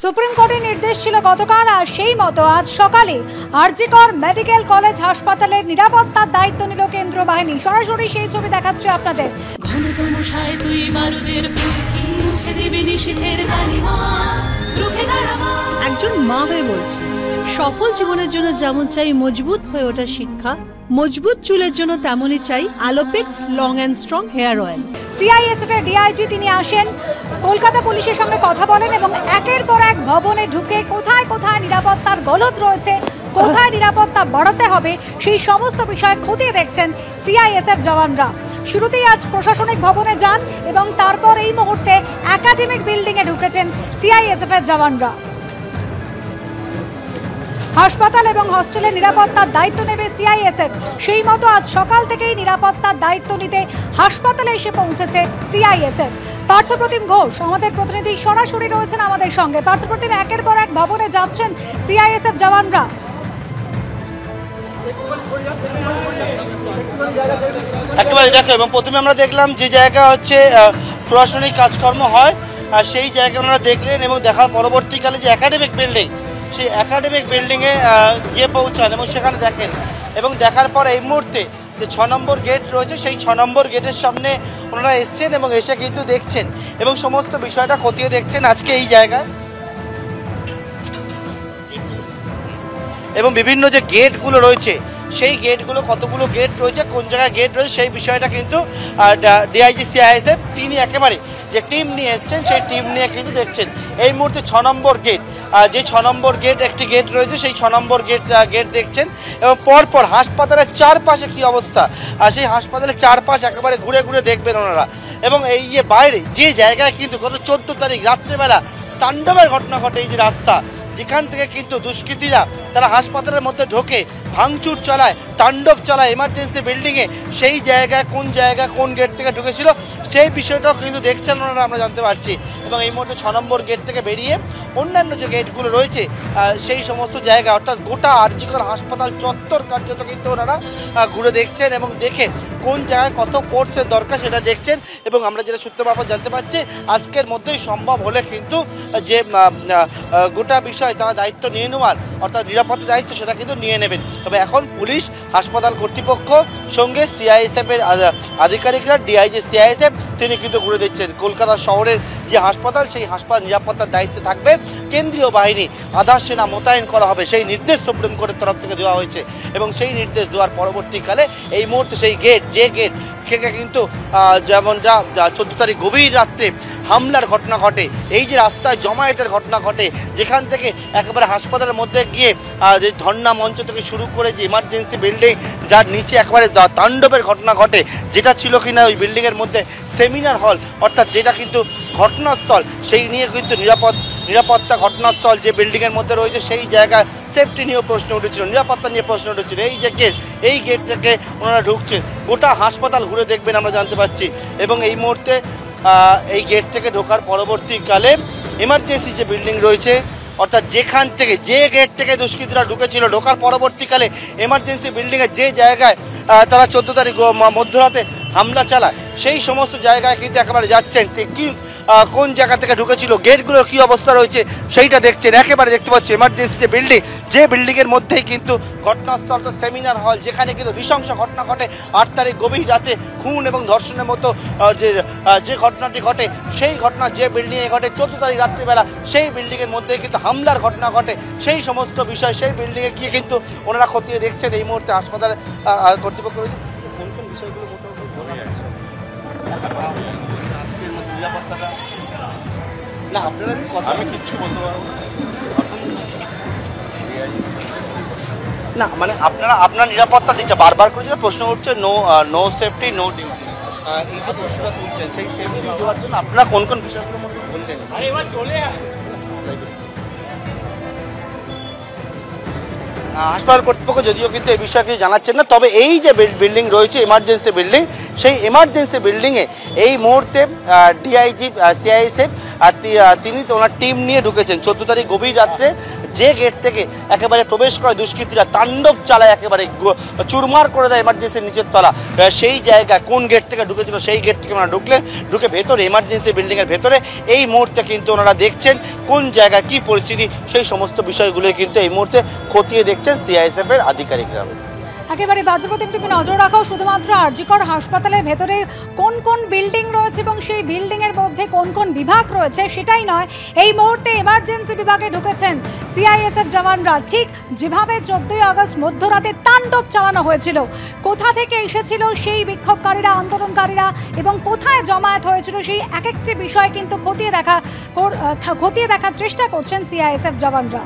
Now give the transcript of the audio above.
Supreme কোর্টের নির্দেশ ছিল গতকাল, আর সেই মতো আজ সকালে আরজিকর মেডিকেল কলেজ হাসপাতালের নিরাপত্তার দায়িত্ব নিল কেন্দ্রীয় বাহিনী। সরাসরি সেই ছবি দেখাচ্ছে আপনাদের। একজন মা হয়ে বলছি, সফল জীবনের জন্য যেমন চাই মজবুত হয়ে ওঠা শিক্ষা, মজবুত চুলের জন্য তেমনই চাই Alopex long and strong hair oil. CISF এর ডিআইজি তিনি আসেন, কলকাতা পুলিশের সঙ্গে কথা বলেন এবং একের পর এক ভবনে ঢুকে কোথায় কোথায় নিরাপত্তার গলদ রয়েছে, কোথায় নিরাপত্তা বাড়াতে হবে, সেই সমস্ত বিষয় খতিয়ে দেখছেন সিআইএসএফ জওয়ানরা। শুরুতেই আজ প্রশাসনিক ভবনে যান এবং তারপর এই মুহূর্তে একাডেমিক বিল্ডিং এ ঢুকেছেন সিআইএসএফ এর জওয়ানরা। হাসপাতাল এবং হস্টেলের নিরাপত্তার দায়িত্ব নেবে সিআইএসএফ। সেই মতো আজ সকাল থেকেই নিরাপত্তার দায়িত্ব নিতে হাসপাতালে এসে পৌঁছেছে সিআইএসএফ। পার্থপ্রতিম ঘোষ আমাদের প্রতিনিধি সরাসরি রয়েছেন আমাদের সঙ্গে। পার্থপ্রতিম, একের পর এক ভবনে যাচ্ছেন সিআইএসএফ জওয়ানরা। একেবারে দেখো, এবং প্রথমে আমরা দেখলাম যে জায়গা হচ্ছে প্রশাসনিক কাজকর্ম হয়, সেই জায়গা ওনারা দেখলেন এবং দেখার পরবর্তীকালে যে একাডেমিক বিল্ডিং, সেই একাডেমিক বিল্ডিংয়ে গিয়ে পৌঁছান এবং সেখানে দেখেন এবং দেখার পর এই মুহূর্তে যে 6 নম্বর গেট রয়েছে সেই 6 নম্বর গেটের সামনে ওনারা এসছেন এবং এসে কিন্তু দেখছেন এবং সমস্ত বিষয়টা খতিয়ে দেখছেন আজকে এই জায়গায়। এবং বিভিন্ন যে গেটগুলো রয়েছে সেই গেটগুলো, কতগুলো গেট রয়েছে, কোন জায়গায় গেট রয়েছে, সেই বিষয়টা কিন্তু ডিআইজি সিআইএসএফ তিনি একেবারে যে টিম নিয়ে এসছেন সেই টিম নিয়ে কিন্তু দেখছেন। এই মুহূর্তে 6 নম্বর গেট, যে 6 নম্বর গেট একটি গেট রয়েছে সেই 6 নম্বর গেট দেখছেন এবং পরপর হাসপাতালের চারপাশে কি অবস্থা, সেই হাসপাতালের চারপাশ একেবারে ঘুরে ঘুরে দেখবেন ওনারা। এবং এই যে বাইরে যে জায়গায় কিন্তু গত 14 তারিখ রাত্রেবেলা তাণ্ডবের ঘটনা ঘটে, এই যে রাস্তা যেখান থেকে কিন্তু দুষ্কৃতীরা তারা হাসপাতালের মধ্যে ঢোকে, ভাঙচুর চালায়, তাণ্ডব চালায় এমার্জেন্সি বিল্ডিংয়ে, সেই জায়গায় কোন গেট থেকে ঢুকেছিল সেই বিষয়টাও কিন্তু দেখছেন ওনারা, আমরা জানতে পারছি। এবং এই মুহূর্তে 6 নম্বর গেট থেকে বেরিয়ে অন্যান্য যে গেটগুলো রয়েছে সেই সমস্ত জায়গা, অর্থাৎ গোটা আরজিকর হাসপাতাল চত্বর কার্যত কিন্তু ওনারা ঘুরে দেখছেন এবং দেখে কোন জায়গায় কত ফোর্সের দরকার সেটা দেখছেন। এবং আমরা যেটা সূত্র মারফত জানতে পারছি আজকের মধ্যেই সম্ভব হলে কিন্তু যে গোটা বিষয় তারা দায়িত্ব নিয়ে নেওয়ার, অর্থাৎ নিরাপত্তার দায়িত্ব সেটা কিন্তু নিয়ে নেবেন। তবে এখন পুলিশ, হাসপাতাল কর্তৃপক্ষ সঙ্গে সিআইএসএফ এর আধিকারিকরা, ডিআইজি সিআইএসএফ তিনি কিন্তু ঘুরে দিচ্ছেন। কলকাতা শহরের যে হাসপাতাল সেই হাসপাতাল নিরাপত্তার দায়িত্বে থাকবে কেন্দ্রীয় বাহিনী, আধা সেনা মোতায়েন করা হবে, সেই নির্দেশ সুপ্রিম কোর্টের তরফ থেকে দেওয়া হয়েছে। এবং সেই নির্দেশ দেওয়ার পরবর্তীকালে এই মুহূর্তে সেই গেট, যে গেট থেকে কিন্তু যেমনটা 14 তারিখ গভীর রাত্রে হামলার ঘটনা ঘটে, এই যে রাস্তায় জমায়েতের ঘটনা ঘটে, যেখান থেকে একেবারে হাসপাতালের মধ্যে গিয়ে যে ধর্ণা মঞ্চ থেকে শুরু করে যে ইমার্জেন্সি বিল্ডিং যার নিচে একেবারে তাণ্ডবের ঘটনা ঘটে, যেটা ছিল কিনা ওই বিল্ডিংয়ের মধ্যে সেমিনার হল, অর্থাৎ যেটা কিন্তু ঘটনাস্থল, সেই নিয়ে কিন্তু নিরাপত্তা ঘটনাস্থল যে বিল্ডিংয়ের মধ্যে রয়েছে সেই জায়গায় সেফটি নিয়েও প্রশ্ন উঠেছিল, নিরাপত্তা নিয়ে প্রশ্ন উঠেছিল। এই যে গেট, এই গেট থেকে ওনারা ঢুকছেন, গোটা হাসপাতাল ঘুরে দেখবেন আমরা জানতে পারছি। এবং এই মুহূর্তে এই গেট থেকে ঢোকার পরবর্তীকালে এমার্জেন্সি যে বিল্ডিং রয়েছে, অর্থাৎ যেখান থেকে, যে গেট থেকে দুষ্কৃতীরা ঢুকেছিল, ঢোকার পরবর্তীকালে এমার্জেন্সি বিল্ডিংয়ের যে জায়গায় তারা 14 তারিখ মধ্যরাতে হামলা চালায়, সেই সমস্ত জায়গায় কিন্তু একেবারে যাচ্ছেন, কি কোন জায়গা থেকে ঢুকেছিল, গেটগুলোর কী অবস্থা রয়েছে সেইটা দেখছেন। একেবারে দেখতে পাচ্ছি এমার্জেন্সি যে বিল্ডিং, যে বিল্ডিংয়ের মধ্যেই কিন্তু ঘটনাস্থল, তো সেমিনার হল, যেখানে কিন্তু নৃশংস ঘটনা ঘটে 8 তারিখ গভীর রাতে, খুন এবং ধর্ষণের মতো যে ঘটনাটি ঘটে, সেই ঘটনা যে বিল্ডিংয়ে ঘটে 14 তারিখ রাত্রিবেলা, সেই বিল্ডিংয়ের মধ্যেই কিন্তু হামলার ঘটনা ঘটে, সেই সমস্ত বিষয় সেই বিল্ডিংয়ে গিয়ে কিন্তু ওনারা খতিয়ে দেখছেন। এই মুহূর্তে হাসপাতালে কর্তৃপক্ষ রয়েছে, কোন কোন বিষয়গুলো মোটামুটি বলে যাচ্ছে নিরাপত্তাটা না, আপনারা কথা আমি কিচ্ছু বলতে পারবো না, মানে আপনার নিরাপত্তা দিকটা বারবার করে যেটা প্রশ্ন উঠছে, নো সেফটি নো ডিউটি, এই যে প্রশ্নটা তুলছেন সেই সেফটি দেওয়ার জন্য আপনারা কোন কোন বিষয়গুলোর মধ্যে বললেন? হাসপাতাল কর্তৃপক্ষ যদিও কিন্তু এই বিষয়ে কিছু জানাচ্ছেন না, তবে এই যে বিল্ডিং রয়েছে এমার্জেন্সি বিল্ডিং, সেই এমার্জেন্সি বিল্ডিংয়ে এই মুহূর্তে ডিআইজি সিআইএসএফ আর তিনি তো ওনার টিম নিয়ে ঢুকেছেন 14 তারিখ গভীর রাত্রে, যে গেট থেকে একেবারে প্রবেশ করে দুষ্কৃতীরা তাণ্ডব চালায়, একেবারে চুরমার করে দেয় এমার্জেন্সির নিচের তলা, সেই জায়গায় কোন গেট থেকে ঢুকেছিল সেই গেট থেকে ওনারা ঢুকলেন, ঢুকে ভেতরে এমার্জেন্সি বিল্ডিংয়ের ভেতরে এই মুহূর্তে কিন্তু ওনারা দেখছেন কোন জায়গায় কী পরিস্থিতি, সেই সমস্ত বিষয়গুলোই কিন্তু এই মুহূর্তে খতিয়ে দেখছেন সিআইএসএফ এর আধিকারিকরা। একেবারে বার্ধপ্রতিম তুমি নজর রাখো শুধুমাত্র আরজিকর হাসপাতালের ভেতরে কোন কোন বিল্ডিং রয়েছে এবং সেই বিল্ডিং এর মধ্যে কোন কোন বিভাগ রয়েছে সেটাই নয়, এই মুহূর্তে এমার্জেন্সি বিভাগে ঢুকেছেন সিআইএসএফ জওয়ানরা। ঠিক যেভাবে 14ই আগস্ট মধ্যরাতে তাণ্ডব চালানো হয়েছিল, কোথা থেকে এসেছিল সেই বিক্ষোভকারীরা, আন্দোলনকারীরা এবং কোথায় জমায়েত হয়েছিল সেই এক একটি বিষয় কিন্তু খতিয়ে দেখার চেষ্টা করছেন সিআইএসএফ জওয়ানরা।